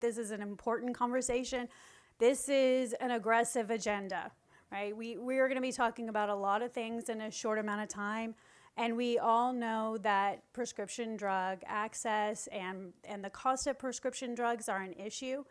This is an important conversation. This is an aggressive agenda, right? We are going to be talking about a lot of things in a short amount of time. And we all know that prescription drug access and the cost of prescription drugs are an issue.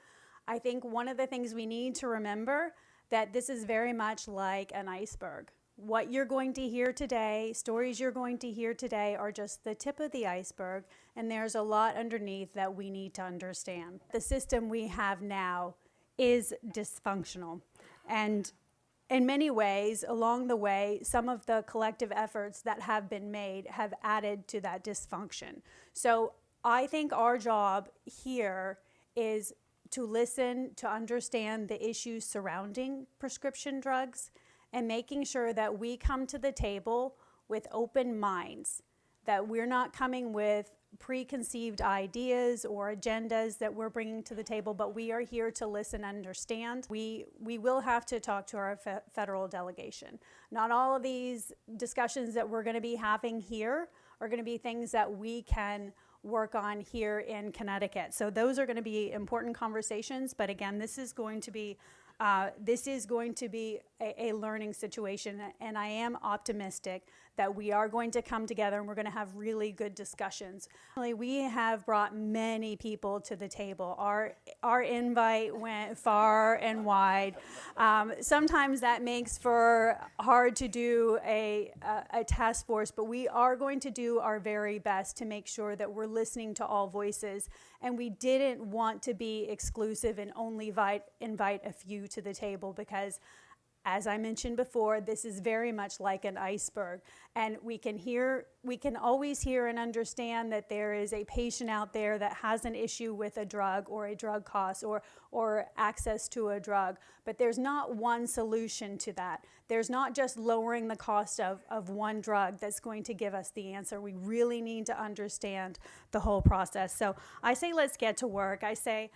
I think one of the things we need to remember that this is very much like an iceberg. What you're going to hear today, stories you're going to hear today are just the tip of the iceberg, and there's a lot underneath that we need to understand. The system we have now is dysfunctional, and in many ways, along the way, some of the collective efforts that have been made have added to that dysfunction. So I think our job here is to listen, to understand the issues surrounding prescription drugs, and making sure that we come to the table with open minds, that we're not coming with preconceived ideas or agendas that we're bringing to the table, but we are here to listen and understand. We will have to talk to our federal delegation. Not all of these discussions that we're going to be having here are going to be things that we can work on here in Connecticut. So those are going to be important conversations, but again, this is going to be a learning situation, and I am optimistic that we are going to come together and we're going to have really good discussions. We have brought many people to the table. Our invite went far and wide. Sometimes that makes for hard to do a task force, but we are going to do our very best to make sure that we're listening to all voices, and we didn't want to be exclusive and only invite a few to the table because, as I mentioned before, this is very much like an iceberg, and we can always hear and understand that there is a patient out there that has an issue with a drug or a drug cost or access to a drug, but there's not one solution to that. There's not just lowering the cost of one drug that's going to give us the answer. We really need to understand the whole process. So I say let's get to work. I say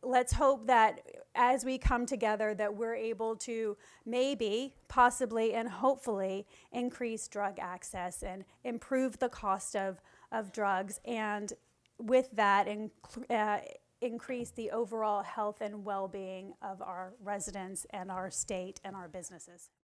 let's hope that as we come together that we're able to maybe, possibly, and hopefully increase drug access and improve the cost of drugs, and with that increase the overall health and well-being of our residents and our state and our businesses.